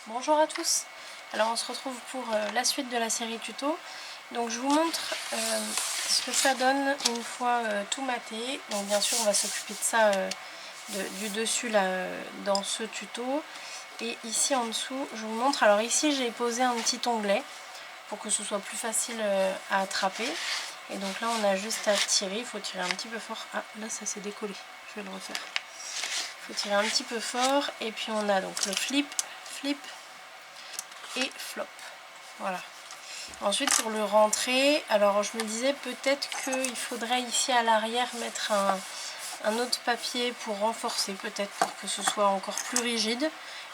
Bonjour à tous. Alors on se retrouve pour la suite de la série tuto. Donc je vous montre ce que ça donne une fois tout maté. Donc bien sûr on va s'occuper de ça du dessus là dans ce tuto. Et ici en dessous je vous montre. Alors ici j'ai posé un petit onglet pour que ce soit plus facile à attraper. Et donc là on a juste à tirer. Il faut tirer un petit peu fort. Ah là ça s'est décollé. Je vais le refaire. Il faut tirer un petit peu fort. Et puis on a donc le flip et flop. Voilà. Ensuite pour le rentrer, alors je me disais peut-être qu'il faudrait ici à l'arrière mettre un autre papier pour renforcer, peut-être pour que ce soit encore plus rigide.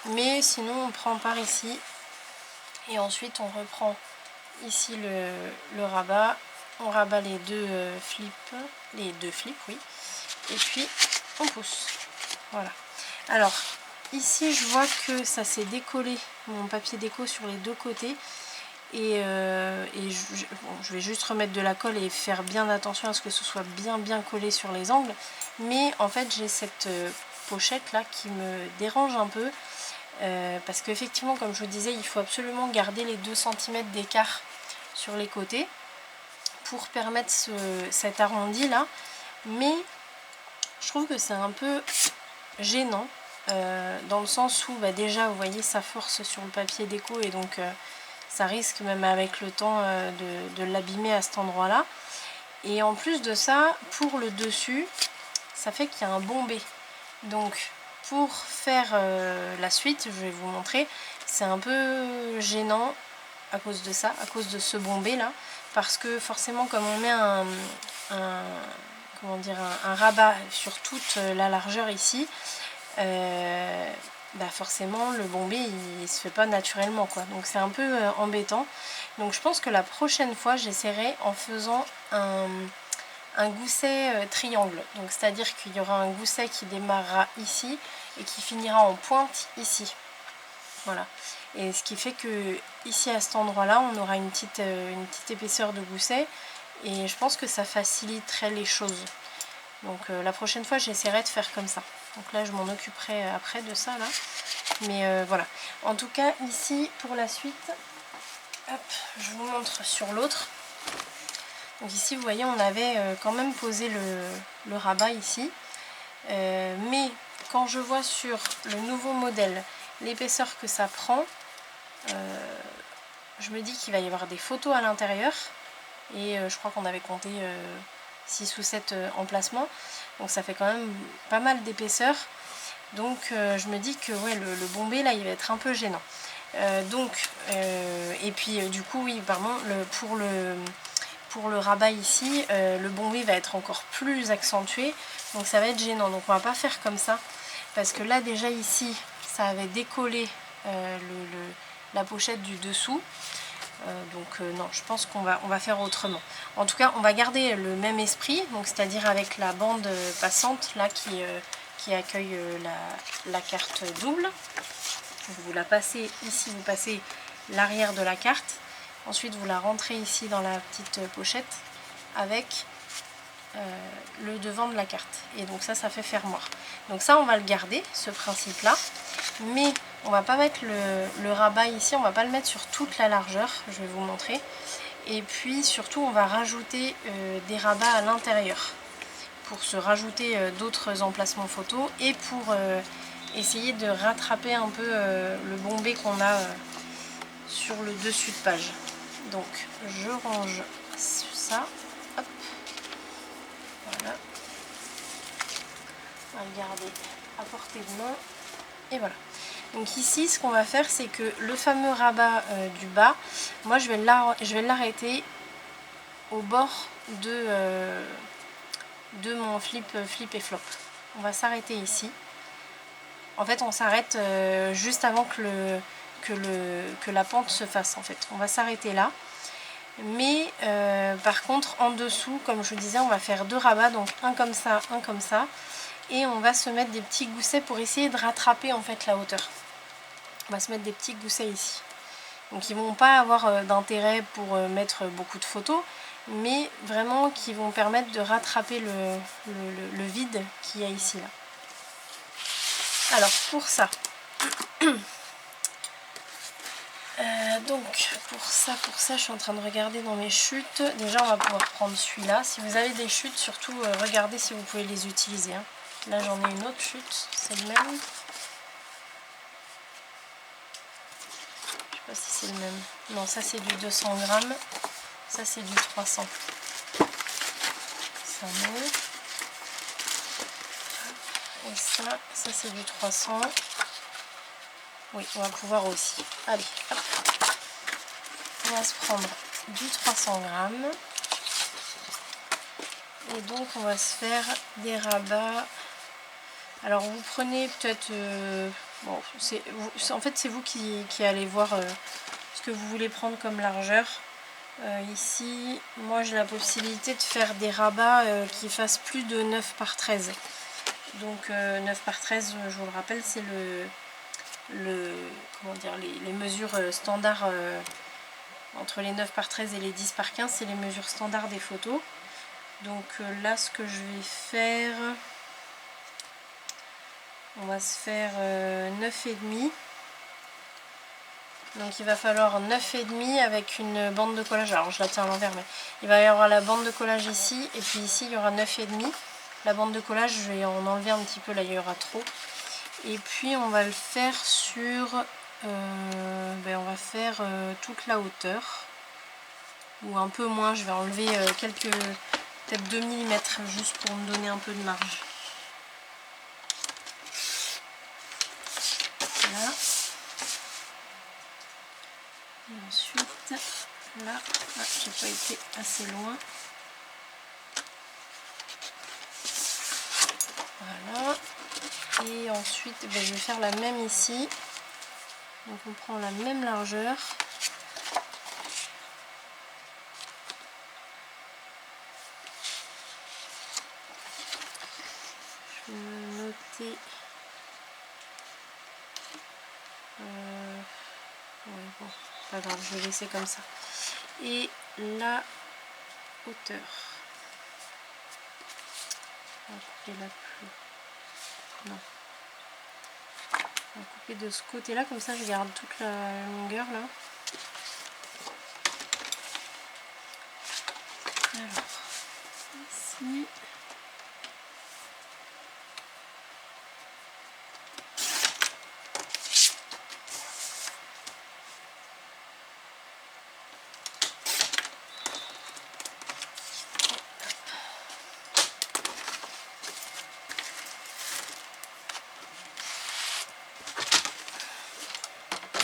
Mais sinon on prend par ici et ensuite on reprend ici le rabat. On rabat les deux flips, oui. Et puis on pousse. Voilà. Alors ici je vois que ça s'est décollé, mon papier déco sur les deux côtés. Et je vais juste remettre de la colle et faire bien attention à ce que ce soit bien collé sur les angles. Mais en fait j'ai cette pochette là qui me dérange un peu. Parce qu'effectivement comme je vous disais il faut absolument garder les 2 cm d'écart sur les côtés pour permettre cet arrondi là. Mais je trouve que c'est un peu gênant. Dans le sens où déjà vous voyez ça force sur le papier déco et donc ça risque même avec le temps de l'abîmer à cet endroit là. Et en plus de ça, pour le dessus ça fait qu'il y a un bombé. Donc pour faire la suite, je vais vous montrer, c'est un peu gênant à cause de ça, à cause de ce bombé là, parce que forcément comme on met un rabat sur toute la largeur ici, forcément le bombé il se fait pas naturellement quoi, donc c'est un peu embêtant. Donc je pense que la prochaine fois j'essaierai en faisant un gousset triangle, donc c'est à dire qu'il y aura un gousset qui démarrera ici et qui finira en pointe ici, voilà. Et ce qui fait que ici à cet endroit là on aura une petite épaisseur de gousset et je pense que ça faciliterait les choses. Donc la prochaine fois j'essaierai de faire comme ça. Donc là je m'en occuperai après de ça là. Mais voilà. En tout cas ici pour la suite, hop, je vous montre sur l'autre. Donc ici vous voyez on avait quand même posé le rabat ici. Mais quand je vois sur le nouveau modèle l'épaisseur que ça prend, je me dis qu'il va y avoir des photos à l'intérieur. Et je crois qu'on avait compté 6 ou 7 emplacements. Donc ça fait quand même pas mal d'épaisseur. Donc je me dis que ouais, le bombé là il va être un peu gênant. Et puis du coup oui pardon, pour le rabat ici, le bombé va être encore plus accentué. Donc ça va être gênant. Donc on va pas faire comme ça. Parce que là déjà ici ça avait décollé la pochette du dessous. Non, je pense qu'on va faire autrement. En tout cas, on va garder le même esprit, donc c'est-à-dire avec la bande passante là qui accueille la carte double. Vous la passez ici, vous passez l'arrière de la carte. Ensuite, vous la rentrez ici dans la petite pochette avec le devant de la carte. Et donc ça fait fermoir. Donc ça, on va le garder, ce principe-là. Mais on va pas mettre le rabat ici, on va pas le mettre sur toute la largeur, je vais vous montrer. Et puis surtout on va rajouter des rabats à l'intérieur pour se rajouter d'autres emplacements photos et pour essayer de rattraper un peu le bombé qu'on a sur le dessus de page. Donc je range ça, hop, voilà, on va le garder à portée de main et voilà. Donc ici ce qu'on va faire c'est que le fameux rabat du bas, moi je vais l'arrêter au bord de mon flip et flop. On va s'arrêter ici. En fait on s'arrête juste avant que la pente se fasse en fait. On va s'arrêter là. Mais par contre en dessous, comme je vous disais, on va faire 2 rabats, donc un comme ça, un comme ça. Et on va se mettre des petits goussets pour essayer de rattraper en fait la hauteur. On va se mettre des petits goussets ici. Donc ils ne vont pas avoir d'intérêt pour mettre beaucoup de photos, mais vraiment qui vont permettre de rattraper le vide qu'il y a ici là. Alors pour ça, Donc pour ça je suis en train de regarder dans mes chutes. Déjà on va pouvoir prendre celui-là. Si vous avez des chutes, surtout regardez si vous pouvez les utiliser, hein. Là j'en ai une autre chute, c'est le même. Je sais pas si c'est le même. Non, ça c'est du 200 grammes. Ça c'est du 300. Ça non. Et ça c'est du 300. Oui, on va pouvoir aussi. Allez, hop. On va se prendre du 300 grammes. Et donc on va se faire des rabats. Alors vous prenez peut-être... bon, en fait c'est vous qui allez voir ce que vous voulez prendre comme largeur. Ici, moi j'ai la possibilité de faire des rabats qui fassent plus de 9 par 13. Donc 9 par 13, je vous le rappelle, c'est comment dire, les mesures standards entre les 9 par 13 et les 10 par 15, c'est les mesures standards des photos. Donc là ce que je vais faire, on va se faire 9,5. Donc il va falloir 9,5 avec une bande de collage. Alors je la tiens à l'envers, mais il va y avoir la bande de collage ici, et puis ici il y aura 9,5. La bande de collage, je vais en enlever un petit peu, là il y aura trop. Et puis on va le faire sur... on va faire toute la hauteur. Ou un peu moins, je vais enlever quelques... peut-être 2 mm, juste pour me donner un peu de marge. Là. Et ensuite, là, j'ai pas été assez loin. Voilà. Et ensuite, je vais faire la même ici. Donc on prend la même largeur. Je vais me noter. Ouais, bon, pas grave, je vais laisser comme ça. Et la hauteur. On va couper là plus. Non. On va couper de ce côté-là, comme ça je garde toute la longueur là. Alors, ici.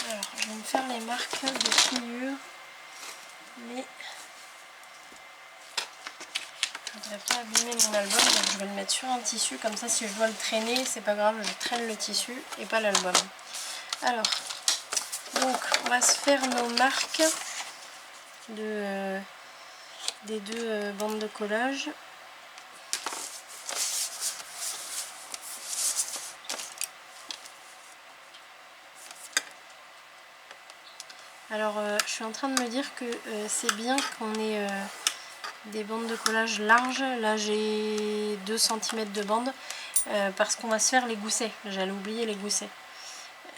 Alors, je vais me faire les marques de pliure, mais je ne voudrais pas abîmer mon album, donc je vais le mettre sur un tissu, comme ça si je dois le traîner, c'est pas grave, je traîne le tissu et pas l'album. Alors, donc on va se faire nos marques des deux bandes de collage. Alors je suis en train de me dire que c'est bien qu'on ait des bandes de collage larges. Là j'ai 2 cm de bande parce qu'on va se faire les goussets. J'allais oublier les goussets.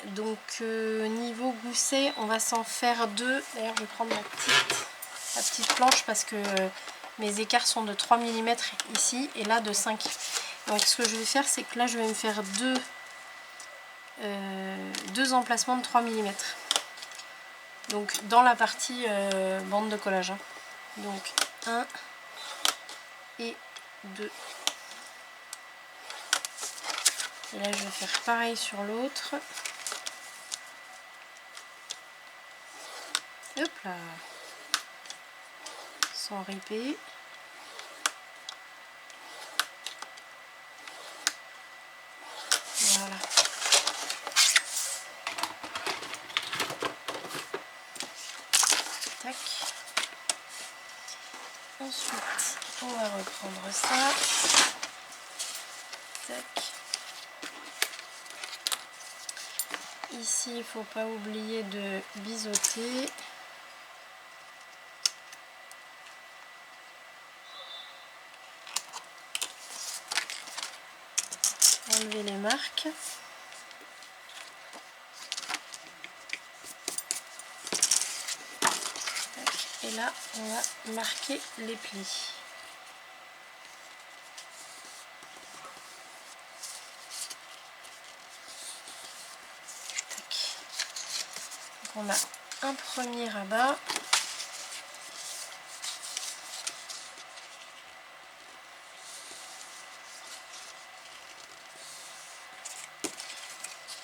Donc niveau gousset, on va s'en faire 2. D'ailleurs je vais prendre la petite planche parce que mes écarts sont de 3 mm ici et là de 5. Donc ce que je vais faire, c'est que là je vais me faire deux emplacements de 3 mm. Donc dans la partie bande de collage. Hein. Donc 1 et 2. Et là je vais faire pareil sur l'autre. Hop là. Sans riper. Voilà. Tac. Ensuite, on va reprendre ça. Tac. Ici, il ne faut pas oublier de biseauter. Enlever les marques. Et là, on va marquer les plis. Tac. Donc on a un premier rabat.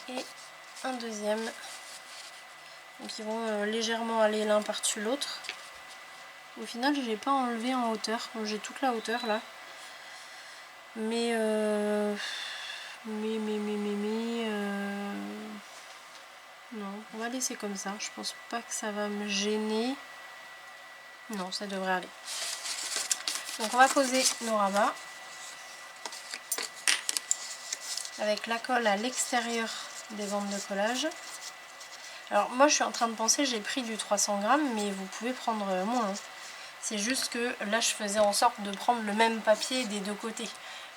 Et un deuxième. Donc ils vont légèrement aller l'un par-dessus l'autre. Au final, je n'ai pas enlevé en hauteur. J'ai toute la hauteur là. Mais non, on va laisser comme ça. Je pense pas que ça va me gêner. Non, ça devrait aller. Donc on va poser nos rabats avec la colle à l'extérieur des bandes de collage. Alors moi je suis en train de penser, j'ai pris du 300 grammes, mais vous pouvez prendre moins. Hein. C'est juste que là je faisais en sorte de prendre le même papier des deux côtés.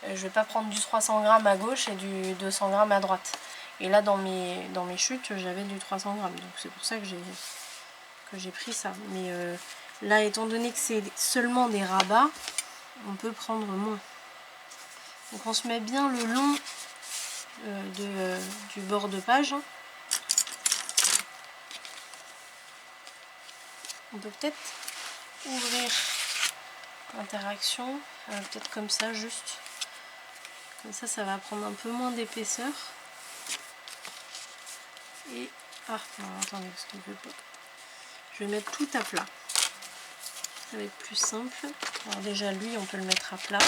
Je vais pas prendre du 300 grammes à gauche et du 200 grammes à droite. Et là dans mes chutes j'avais du 300 grammes, donc c'est pour ça que j'ai pris ça. Mais là étant donné que c'est seulement des rabats, on peut prendre moins. Donc on se met bien le long du bord de page. On peut peut-être ouvrir l'interaction, peut-être comme ça, juste. Comme ça va prendre un peu moins d'épaisseur. Et alors, attendez, parce que je vais mettre tout à plat. Ça va être plus simple. Alors déjà lui, on peut le mettre à plat.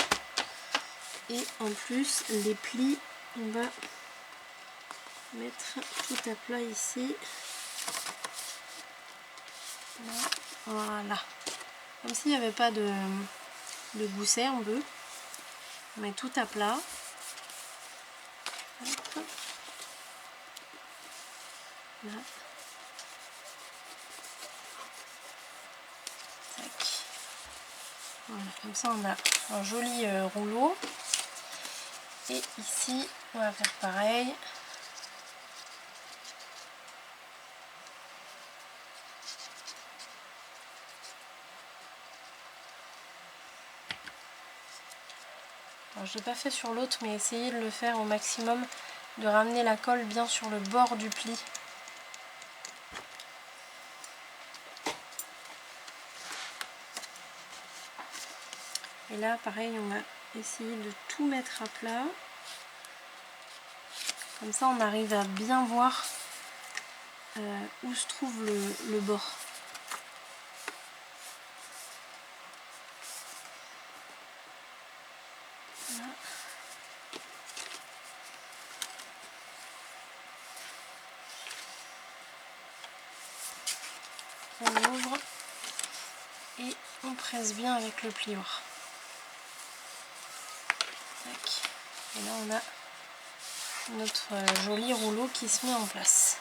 Et en plus, les plis, on va mettre tout à plat ici. Voilà. Comme s'il n'y avait pas de gousset un peu. On met tout à plat. Hop. Là. Tac. Voilà, comme ça on a un joli rouleau. Et ici, on va faire pareil. Alors, je ne l'ai pas fait sur l'autre, mais essayez de le faire au maximum, de ramener la colle bien sur le bord du pli. Et là, pareil, on va essayer de tout mettre à plat. Comme ça, on arrive à bien voir où se trouve le bord. Là. On ouvre et on presse bien avec le plioir. Tac. Et là, on a notre joli rouleau qui se met en place.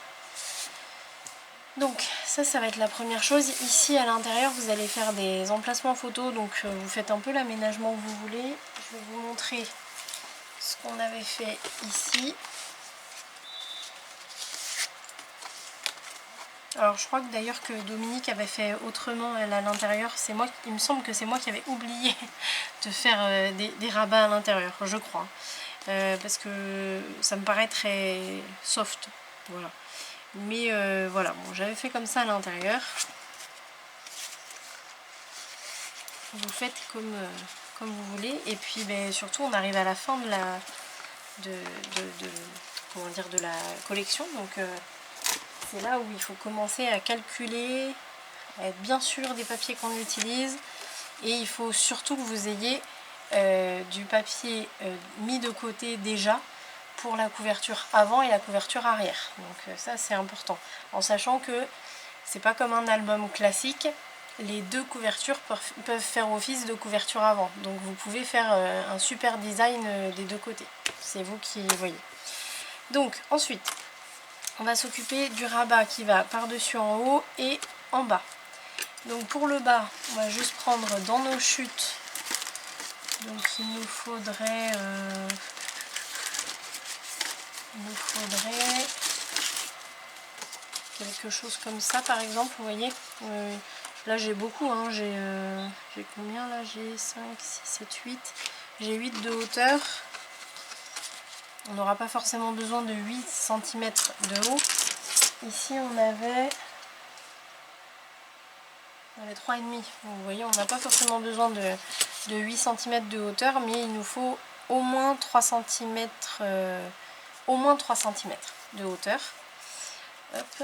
Donc ça va être la première chose. Ici à l'intérieur vous allez faire des emplacements photos, donc vous faites un peu l'aménagement que vous voulez. Je vais vous montrer ce qu'on avait fait ici. Alors je crois que d'ailleurs que Dominique avait fait autrement elle à l'intérieur. C'est moi, il me semble que c'est moi qui avais oublié de faire des rabats à l'intérieur, je crois. Parce que ça me paraît très soft. Voilà. Mais voilà, bon, j'avais fait comme ça à l'intérieur. Vous faites comme vous voulez. Et puis ben, surtout on arrive à la fin de la de la collection. Donc c'est là où il faut commencer à calculer, à être bien sûr des papiers qu'on utilise. Et il faut surtout que vous ayez du papier mis de côté déjà pour la couverture avant et la couverture arrière. Donc ça c'est important. En sachant que c'est pas comme un album classique, les deux couvertures peuvent faire office de couverture avant. Donc vous pouvez faire un super design des deux côtés. C'est vous qui voyez. Donc ensuite, on va s'occuper du rabat qui va par-dessus en haut et en bas. Donc pour le bas, on va juste prendre dans nos chutes. Donc il nous faudrait quelque chose comme ça par exemple, vous voyez. Je Là j'ai beaucoup, hein. J'ai combien là? J'ai 5, 6, 7, 8. J'ai 8 de hauteur. On n'aura pas forcément besoin de 8 cm de haut. Ici on avait 3,5. Vous voyez, on n'a pas forcément besoin de 8 cm de hauteur, mais il nous faut au moins 3 cm, de hauteur. Hop.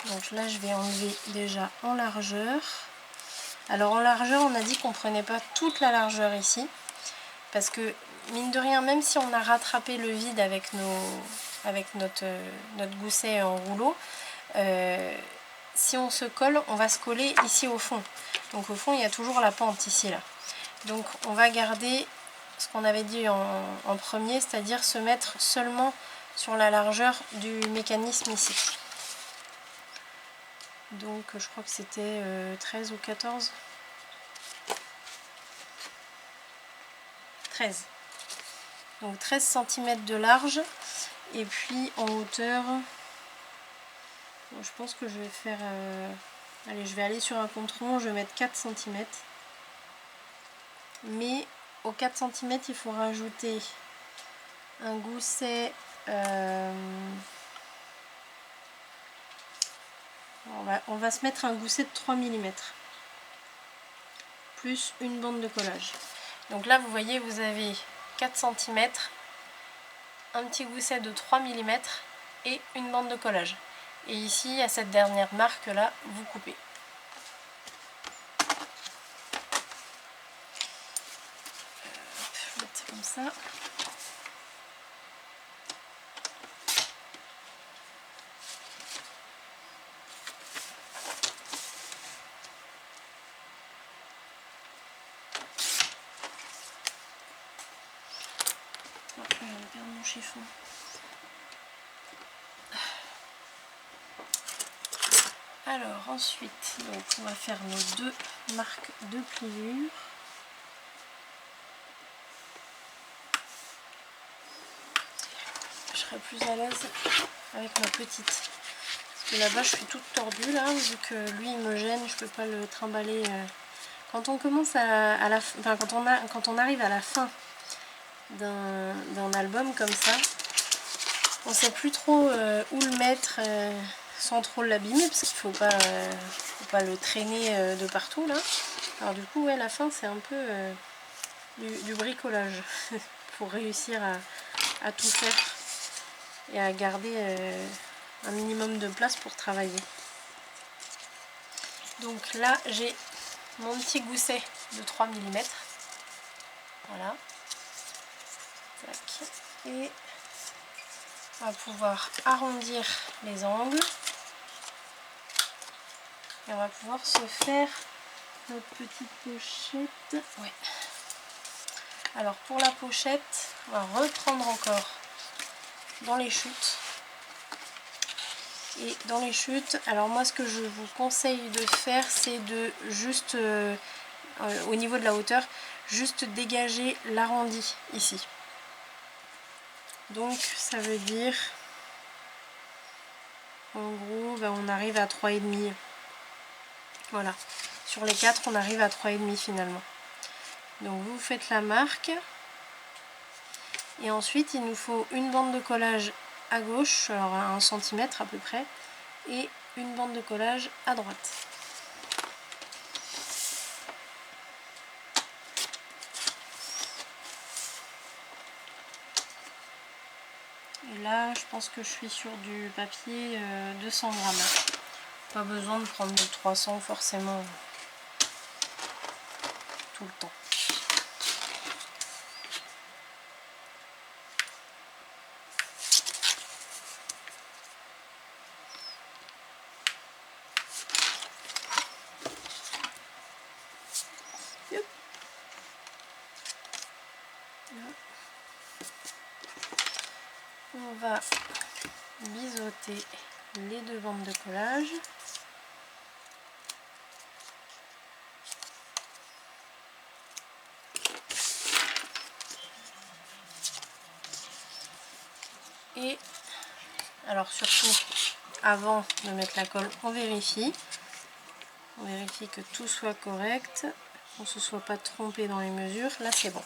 Donc là je vais enlever déjà en largeur. Alors en largeur on a dit qu'on ne prenait pas toute la largeur ici, parce que mine de rien, même si on a rattrapé le vide avec notre gousset en rouleau, si on se colle, on va se coller ici au fond. Donc au fond il y a toujours la pente ici là. Donc on va garder ce qu'on avait dit en premier, c'est-à-dire se mettre seulement sur la largeur du mécanisme ici. Donc je crois que c'était 13 ou 14. 13. Donc 13 cm de large. Et puis en hauteur, bon, je pense que je vais faire... allez, je vais aller sur un compte rond, je vais mettre 4 cm. Mais aux 4 cm, il faut rajouter un gousset... on va se mettre un gousset de 3 mm. Plus une bande de collage. Donc là, vous voyez, vous avez 4 cm, un petit gousset de 3 mm et une bande de collage. Et ici, à cette dernière marque là, vous coupez. Je vais mettre comme ça. Oh, je vais perdre mon chiffon. Alors ensuite, donc, on va faire nos deux marques de pliure. Je serai plus à l'aise avec ma petite. Parce que là-bas, je suis toute tordue là, vu que lui il me gêne, je peux pas le trimballer. Quand on commence à la, enfin quand on arrive à la fin d'un album comme ça, on sait plus trop où le mettre sans trop l'abîmer, parce qu'il faut pas le traîner de partout là. Alors du coup, ouais, la fin c'est un peu du bricolage pour réussir à tout faire et à garder un minimum de place pour travailler. Donc là j'ai mon petit gousset de 3 mm. Voilà. Tac. Et on va pouvoir arrondir les angles. Et on va pouvoir se faire notre petite pochette. Ouais. Alors pour la pochette, on va reprendre encore dans les chutes. Et dans les chutes, alors moi ce que je vous conseille de faire, c'est de juste, au niveau de la hauteur, juste dégager l'arrondi ici. Donc ça veut dire, en gros, ben, on arrive à 3,5. Voilà, sur les 4 on arrive à 3,5 finalement. Donc vous faites la marque. Et ensuite il nous faut une bande de collage à gauche, alors à 1 cm à peu près, et une bande de collage à droite. Et là je pense que je suis sur du papier 200 grammes. Pas besoin de prendre du 300 forcément tout le temps. On va biseauter les deux bandes de collage. Et alors surtout, avant de mettre la colle, on vérifie. On vérifie que tout soit correct, qu'on ne se soit pas trompé dans les mesures. Là c'est bon.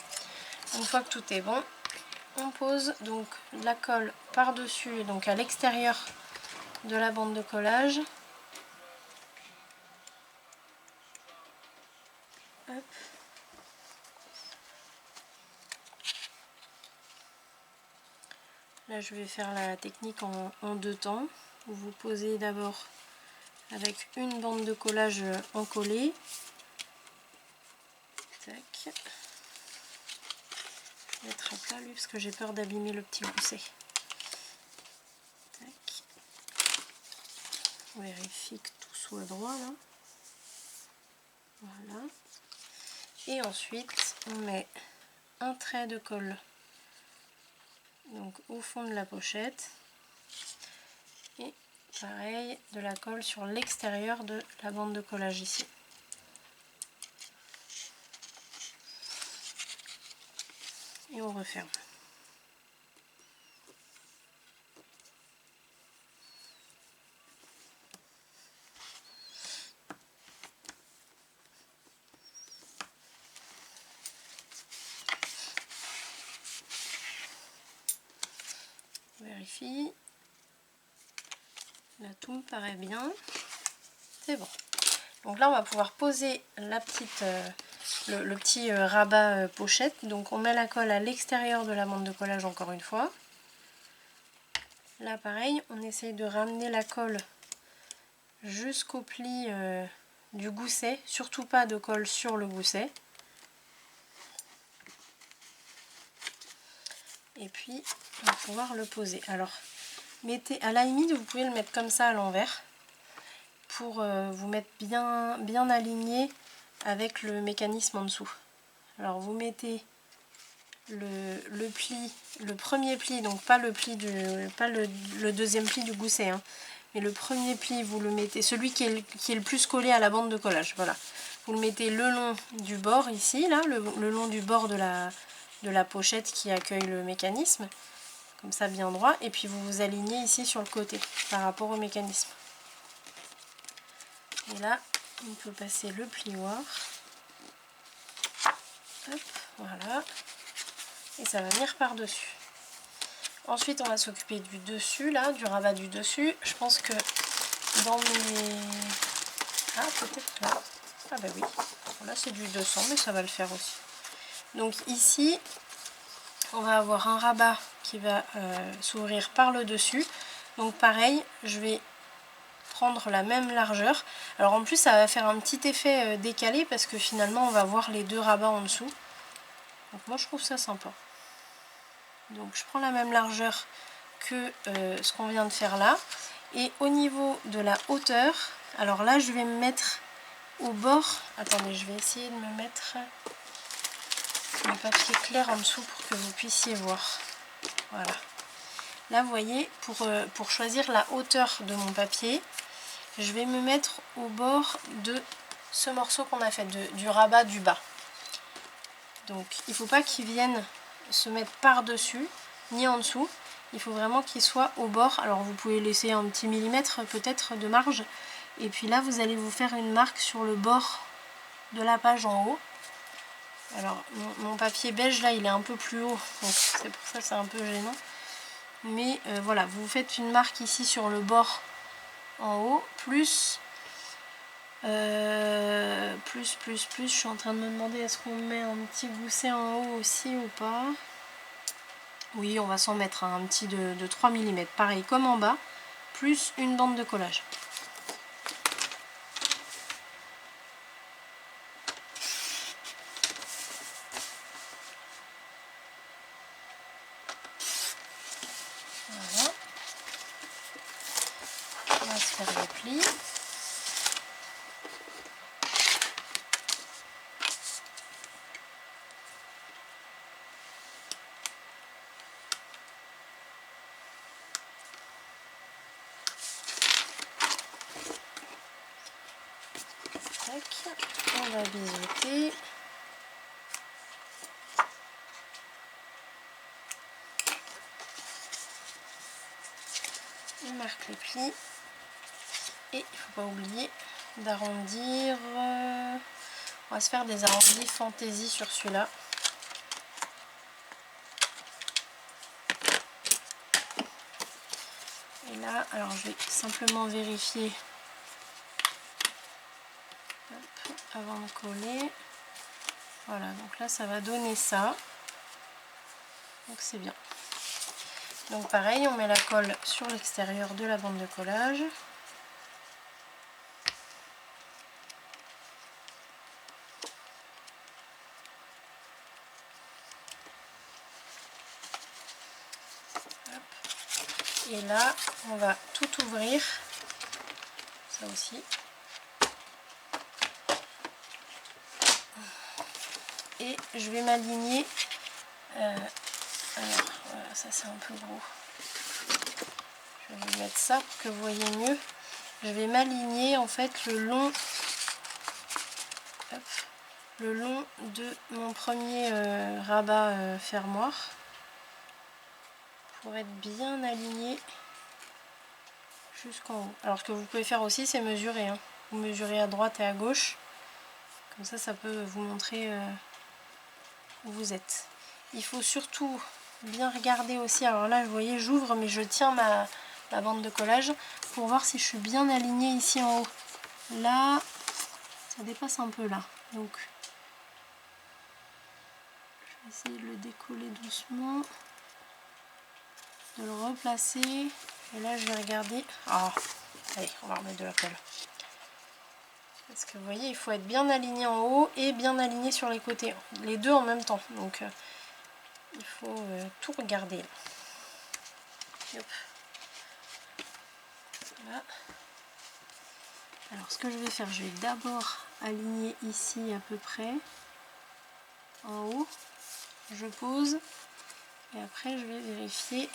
Une fois que tout est bon, on pose donc la colle par-dessus, donc à l'extérieur de la bande de collage. Hop. Là je vais faire la technique en deux temps. Vous posez d'abord avec une bande de collage encollée. Tac. Je vais mettre à plat lui parce que j'ai peur d'abîmer le petit gousset. Tac. On vérifie que tout soit droit là. Voilà. Et ensuite on met un trait de colle donc au fond de la pochette. Et pareil, de la colle sur l'extérieur de la bande de collage ici. Et on referme. On vérifie. Là tout me paraît bien. C'est bon. Donc là on va pouvoir poser la petite, le petit rabat pochette. Donc on met la colle à l'extérieur de la bande de collage encore une fois. Là pareil, on essaye de ramener la colle jusqu'au pli du gousset. Surtout pas de colle sur le gousset. Et puis on va pouvoir le poser. Alors mettez, à la limite vous pouvez le mettre comme ça à l'envers pour vous mettre bien aligné avec le mécanisme en dessous. Alors vous mettez le pli, le premier pli, donc pas le pli pas le deuxième pli du gousset, hein, mais le premier pli vous le mettez, celui qui est le plus collé à la bande de collage, voilà. Vous le mettez le long du bord ici, là, le long du bord de la pochette qui accueille le mécanisme, comme ça bien droit, et puis vous vous alignez ici sur le côté par rapport au mécanisme. Et là, on peut passer le plioir. Hop, voilà. Et ça va venir par-dessus. Ensuite, on va s'occuper du dessus, là, du rabat du dessus. Je pense que dans mes... Ah, peut-être là. Ah bah oui. Là, c'est du 200, mais ça va le faire aussi. Donc ici, on va avoir un rabat qui va s'ouvrir par le dessus. Donc pareil, je vais prendre la même largeur. Alors en plus ça va faire un petit effet décalé parce que finalement on va voir les deux rabats en dessous. Donc moi je trouve ça sympa. Donc je prends la même largeur que ce qu'on vient de faire là. Et au niveau de la hauteur, alors là je vais me mettre au bord. Attendez, je vais essayer de me mettre le papier clair en dessous pour que vous puissiez voir. Voilà. Là vous voyez, pour choisir la hauteur de mon papier, je vais me mettre au bord de ce morceau qu'on a fait, du rabat du bas. Donc il ne faut pas qu'il vienne se mettre par-dessus, ni en dessous. Il faut vraiment qu'il soit au bord. Alors vous pouvez laisser un petit millimètre peut-être de marge. Et puis là vous allez vous faire une marque sur le bord de la page en haut. Alors mon papier beige là il est un peu plus haut, donc c'est pour ça que c'est un peu gênant. Mais voilà, vous faites une marque ici sur le bord en haut, plus, je suis en train de me demander est-ce qu'on met un petit gousset en haut aussi ou pas. Oui, on va s'en mettre un petit de 3 mm, pareil comme en bas, plus une bande de collage. Voilà. On va se faire les plis. On va biseauter. On marque les plis. Et il ne faut pas oublier d'arrondir. On va se faire des arrondis fantaisie sur celui-là. Et là, alors je vais simplement vérifier avant de coller. Voilà, donc là ça va donner ça. Donc c'est bien. Donc pareil, on met la colle sur l'extérieur de la bande de collage. Hop. Et là, on va tout ouvrir. Ça aussi. Et je vais m'aligner. Alors, voilà, ça c'est un peu gros. Je vais mettre ça pour que vous voyez mieux. Je vais m'aligner en fait le long, hop, le long de mon premier rabat fermoir pour être bien aligné jusqu'en haut. Alors ce que vous pouvez faire aussi, c'est mesurer. Hein. Vous mesurez à droite et à gauche. Comme ça peut vous montrer où vous êtes. Il faut surtout bien regarder aussi. Alors là, vous voyez, j'ouvre, mais je tiens ma bande de collage pour voir si je suis bien alignée ici en haut. Là, ça dépasse un peu là. Donc, je vais essayer de le décoller doucement, de le replacer. Et là, je vais regarder. Ah, allez, on va remettre de la colle. Parce que vous voyez, il faut être bien aligné en haut et bien aligné sur les côtés. Les deux en même temps. Donc, il faut tout regarder. Hop. Voilà. Alors ce que je vais faire, je vais d'abord aligner ici à peu près en haut, je pose et après je vais vérifier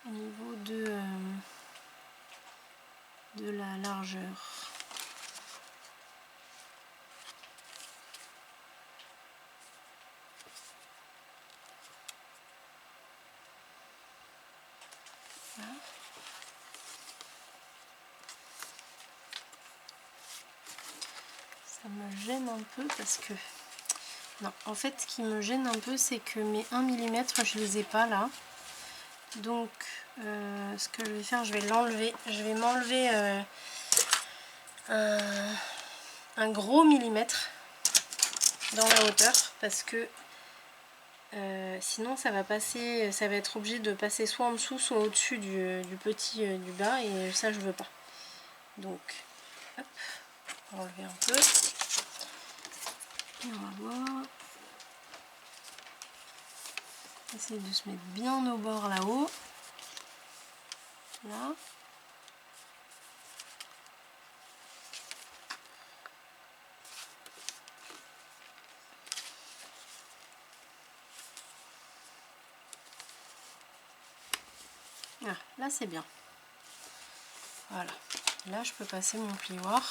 au niveau de la largeur. Voilà. Ça me gêne un peu parce que... Non, en fait ce qui me gêne un peu c'est que mes 1 mm je les ai pas là. Donc ce que je vais faire, je vais l'enlever. Je vais m'enlever un gros millimètre dans la hauteur parce que sinon ça va passer, ça va être obligé de passer soit en dessous soit au-dessus du petit du bas et ça je veux pas. Donc hop, on va enlever un peu et on va voir. Essayer de se mettre bien au bord là-haut. Là. Ah, là c'est bien. Voilà. Là je peux passer mon plioir.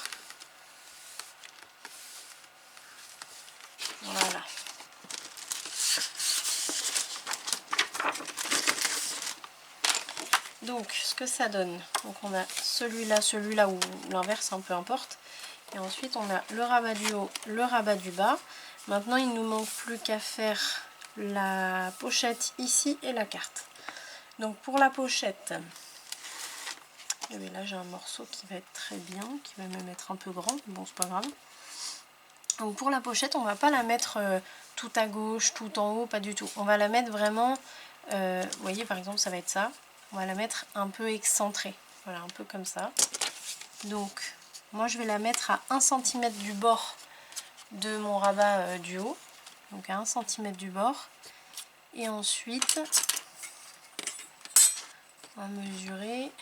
Voilà. Donc ce que ça donne, donc on a celui-là ou l'inverse, peu importe. Et ensuite on a le rabat du haut, le rabat du bas. Maintenant il nous manque plus qu'à faire la pochette ici et la carte. Donc pour la pochette, et bien là j'ai un morceau qui va être très bien, qui va même être un peu grand, bon c'est pas grave. Donc pour la pochette on va pas la mettre tout à gauche, tout en haut, pas du tout. On va la mettre vraiment, vous voyez par exemple ça va être ça. On va la mettre un peu excentrée, voilà, un peu comme ça. Donc moi je vais la mettre à 1 cm du bord de mon rabat du haut, donc à 1 cm du bord. Et ensuite on va mesurer.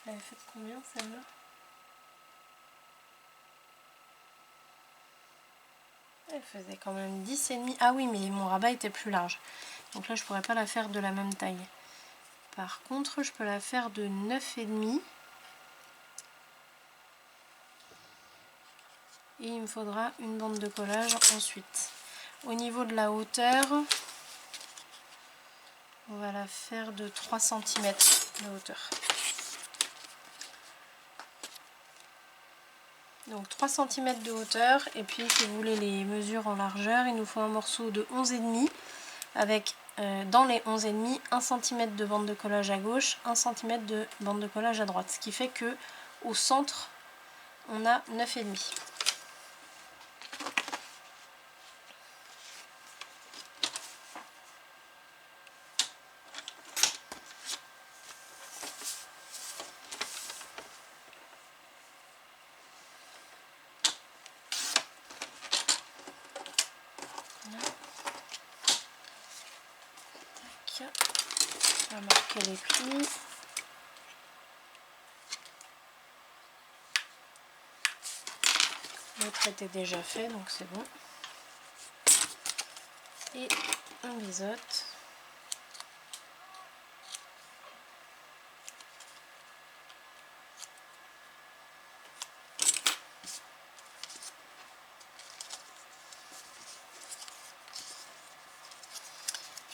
Elle fait combien celle-là? Elle faisait quand même 10,5. Ah oui, mais mon rabat était plus large. Donc là, je pourrais pas la faire de la même taille. Par contre, je peux la faire de 9,5. Et il me faudra une bande de collage ensuite. Au niveau de la hauteur, on va la faire de 3 cm de hauteur. Donc 3 cm de hauteur, et puis si vous voulez les mesures en largeur, il nous faut un morceau de 11,5 avec dans les 11,5 1 cm de bande de collage à gauche, 1 cm de bande de collage à droite, ce qui fait que au centre on a 9,5. On va marquer les plis. L'autre était déjà fait, donc c'est bon. Et on biseaute.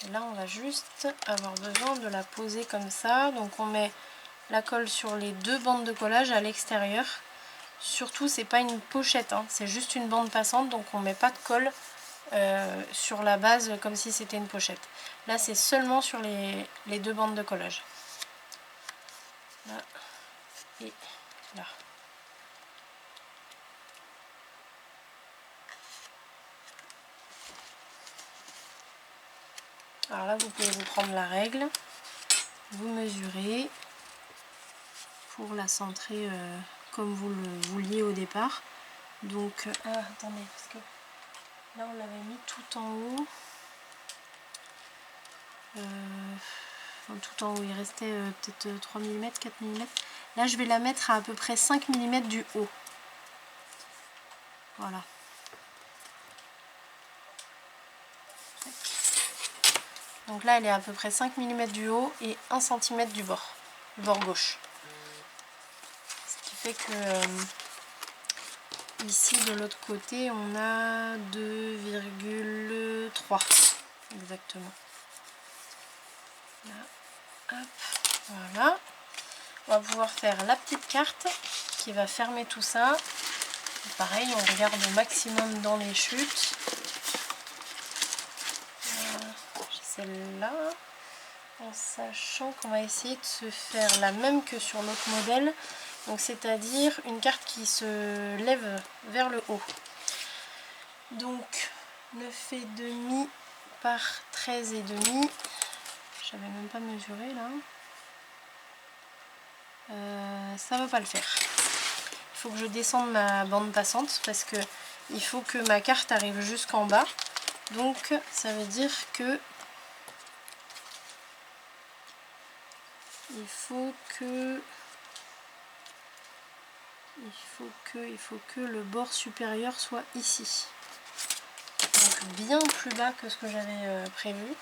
Et là, on va juste avoir besoin de la poser comme ça. Donc on met la colle sur les deux bandes de collage à l'extérieur. Surtout, c'est pas une pochette, hein, c'est juste une bande passante, donc on met pas de colle sur la base comme si c'était une pochette. Là, c'est seulement sur les deux bandes de collage. Là et là. Alors là, vous pouvez vous prendre la règle, vous mesurez pour la centrer comme vous le vouliez au départ. Donc, attendez, parce que là, on l'avait mis tout en haut. Enfin, tout en haut, il restait peut-être 3 mm, 4 mm. Là, je vais la mettre à peu près 5 mm du haut. Voilà. Donc là, elle est à peu près 5 mm du haut et 1 cm du bord gauche. Ce qui fait que ici, de l'autre côté, on a 2,3 exactement. Là, hop, voilà. On va pouvoir faire la petite carte qui va fermer tout ça. Et pareil, on regarde au maximum dans les chutes. J'ai celle-là. En sachant qu'on va essayer de se faire la même que sur l'autre modèle. Donc c'est-à-dire une carte qui se lève vers le haut. Donc 9,5 par 13,5. J'avais même pas mesuré là. Ça va pas le faire. Il faut que je descende ma bande passante parce que il faut que ma carte arrive jusqu'en bas. Donc ça veut dire que il faut que le bord supérieur soit ici. Donc bien plus bas que ce que j'avais prévu.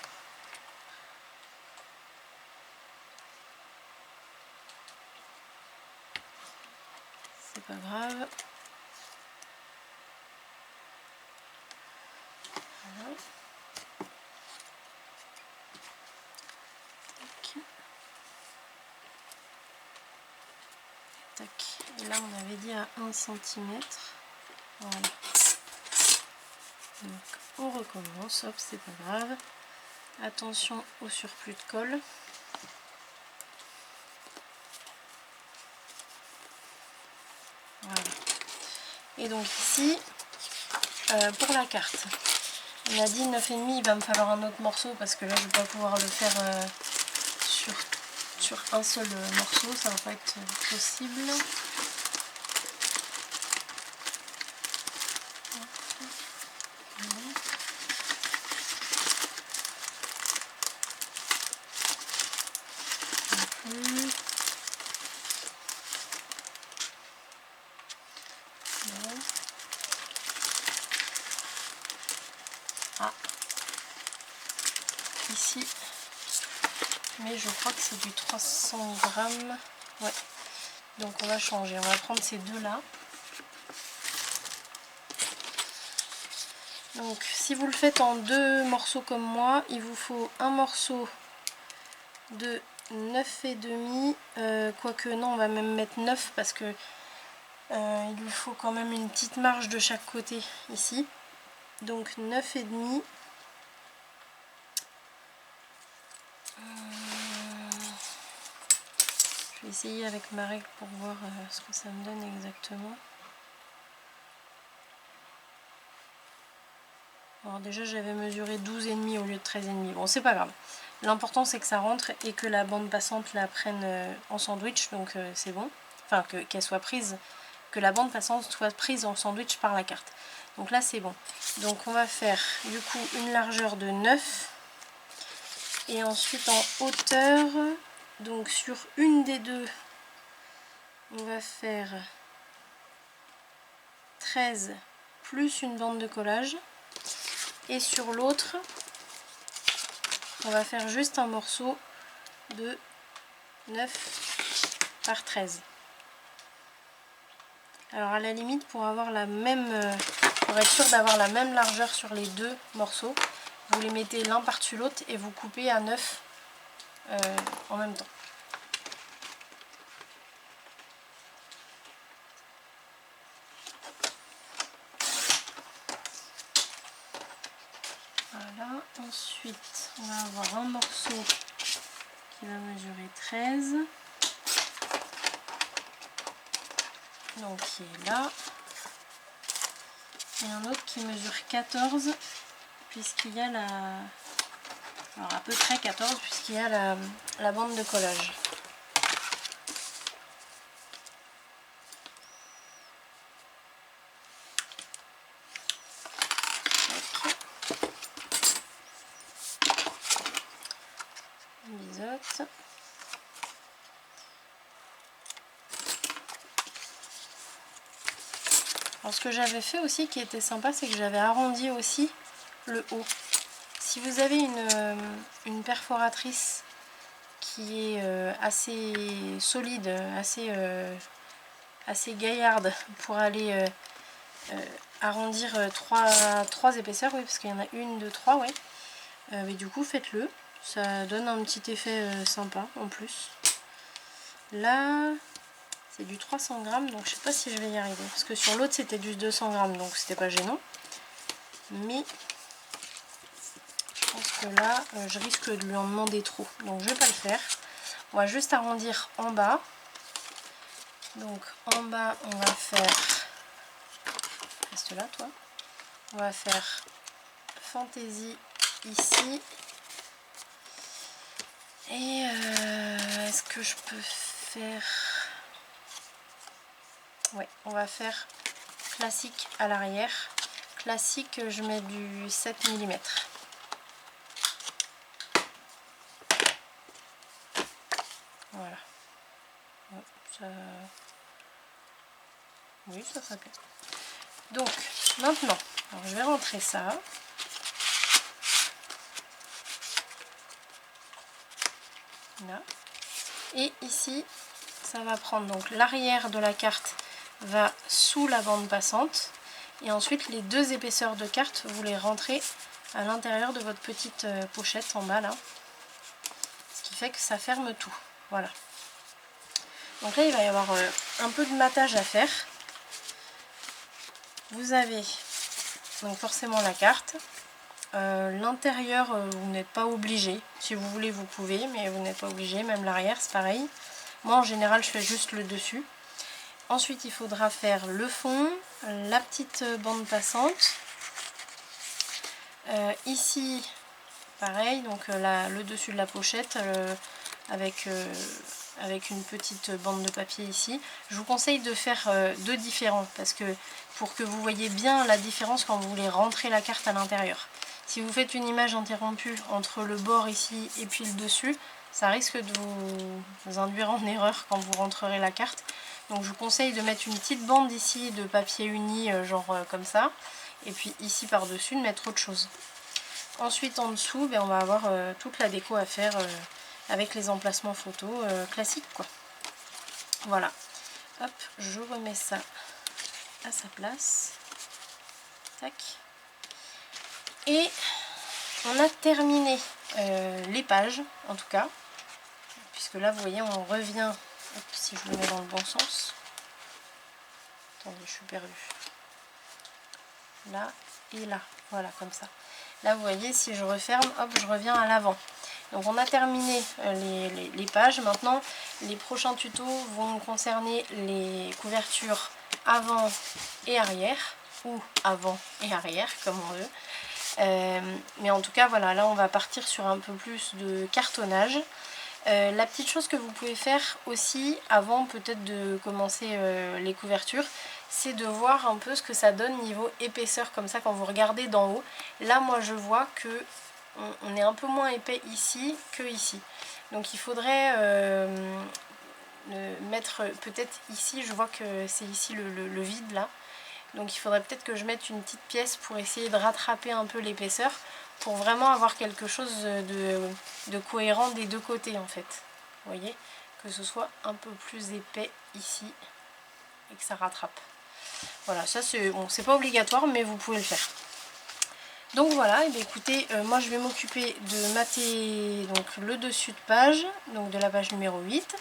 C'est pas grave. Voilà. Tac. Et là on avait dit à 1 cm. Voilà. Donc on recommence, hop, c'est pas grave. Attention au surplus de colle. Voilà. Et donc ici, pour la carte, on a dit 9,5, il va me falloir un autre morceau parce que là je ne vais pas pouvoir le faire sur un seul morceau, ça va pas être possible. Ah, ici, mais je crois que c'est du 300 grammes. Ouais, donc on va changer, on va prendre ces deux là. Donc si vous le faites en deux morceaux comme moi, il vous faut un morceau de 9,5, quoique non, on va même mettre 9 parce que il lui faut quand même une petite marge de chaque côté ici. Donc 9,5. Je vais essayer avec ma règle pour voir ce que ça me donne exactement. Alors déjà j'avais mesuré 12,5 au lieu de 13,5. Bon, c'est pas grave. L'important c'est que ça rentre et que la bande passante la prenne en sandwich, donc c'est bon. Enfin qu'elle soit prise, que la bande passante soit prise en sandwich par la carte. Donc là c'est bon. Donc on va faire du coup une largeur de 9. Et ensuite en hauteur, donc sur une des deux, on va faire 13 plus une bande de collage. Et sur l'autre, on va faire juste un morceau de 9 par 13. Alors à la limite, pour avoir la même, pour être sûr d'avoir la même largeur sur les deux morceaux, vous les mettez l'un par-dessus l'autre et vous coupez à 9 en même temps. Voilà, ensuite on va avoir un morceau qui va mesurer 13, donc qui est là, et un autre qui mesure 14, puisqu'il y a la... Alors à peu près 14, puisqu'il y a la bande de collage. Biseaute. Alors ce que j'avais fait aussi qui était sympa, c'est que j'avais arrondi aussi le haut. Si vous avez une perforatrice qui est assez solide, assez gaillarde pour aller arrondir trois épaisseurs, oui, parce qu'il y en a une, deux, trois, oui. Mais du coup faites-le, ça donne un petit effet sympa en plus. Là c'est du 300 grammes, donc je sais pas si je vais y arriver, parce que sur l'autre c'était du 200 grammes, donc c'était pas gênant, mais je pense que là je risque de lui en demander trop, donc je vais pas le faire. On va juste arrondir en bas, donc en bas on va faire, reste là toi, on va faire fantaisie ici. Et est-ce que je peux faire... Ouais, on va faire classique à l'arrière. Classique, je mets du 7 mm. Voilà. Ouais, ça... Oui, ça serait bien. Donc, maintenant, alors je vais rentrer ça. Là. Et ici, ça va prendre, donc l'arrière de la carte va sous la bande passante. Et ensuite, les deux épaisseurs de carte, vous les rentrez à l'intérieur de votre petite pochette en bas là. Ce qui fait que ça ferme tout. Voilà. Donc là, il va y avoir un peu de matage à faire. Vous avez donc forcément la carte. L'intérieur, vous n'êtes pas obligé. Si vous voulez, vous pouvez, mais vous n'êtes pas obligé. Même l'arrière, c'est pareil. Moi, en général, je fais juste le dessus. Ensuite, il faudra faire le fond, la petite bande passante. Ici, pareil, donc le dessus de la pochette avec une petite bande de papier ici. Je vous conseille de faire deux différents parce que pour que vous voyez bien la différence quand vous voulez rentrer la carte à l'intérieur. Si vous faites une image interrompue entre le bord ici et puis le dessus, ça risque de vous induire en erreur quand vous rentrerez la carte. Donc je vous conseille de mettre une petite bande ici de papier uni, genre comme ça. Et puis ici par-dessus de mettre autre chose. Ensuite en dessous, on va avoir toute la déco à faire avec les emplacements photos classiques quoi. Voilà. Hop, je remets ça à sa place. Tac. Et on a terminé les pages, en tout cas. puisque là vous voyez on revient, hop, si je le mets dans le bon sens, attendez je suis perdue, là et là, voilà comme ça. Là vous voyez si je referme, hop je reviens à l'avant. Donc on a terminé les pages. Maintenant les prochains tutos vont concerner les couvertures avant et arrière, ou avant et arrière comme on veut. Mais en tout cas voilà, là on va partir sur un peu plus de cartonnage. La petite chose que vous pouvez faire aussi avant peut-être de commencer les couvertures, c'est de voir un peu ce que ça donne niveau épaisseur, comme ça quand vous regardez d'en haut. Là moi je vois que on est un peu moins épais ici que ici, donc il faudrait mettre peut-être ici, je vois que c'est ici le vide là, donc il faudrait peut-être que je mette une petite pièce pour essayer de rattraper un peu l'épaisseur, pour vraiment avoir quelque chose de cohérent des deux côtés en fait. Vous voyez, que ce soit un peu plus épais ici et que ça rattrape. Voilà, ça c'est bon, c'est pas obligatoire mais vous pouvez le faire. Donc voilà, et bien écoutez, moi je vais m'occuper de mater donc le dessus de page, donc de la page numéro 8.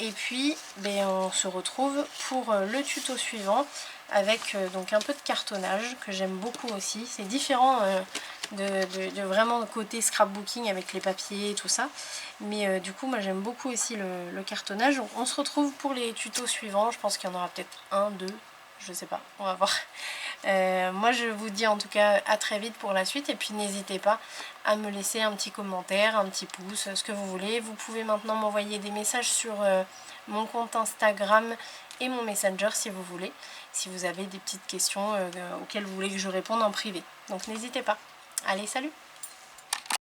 Et puis on se retrouve pour le tuto suivant avec donc un peu de cartonnage que j'aime beaucoup aussi. C'est différent de vraiment le côté scrapbooking avec les papiers et tout ça. Mais du coup moi j'aime beaucoup aussi le cartonnage. Donc on se retrouve pour les tutos suivants. Je pense qu'il y en aura peut-être un, deux, je sais pas, on va voir. Moi je vous dis en tout cas à très vite pour la suite, et puis n'hésitez pas à me laisser un petit commentaire, un petit pouce, ce que vous voulez. Vous pouvez maintenant m'envoyer des messages sur mon compte Instagram et mon Messenger si vous voulez, si vous avez des petites questions auxquelles vous voulez que je réponde en privé. Donc n'hésitez pas. Allez, salut!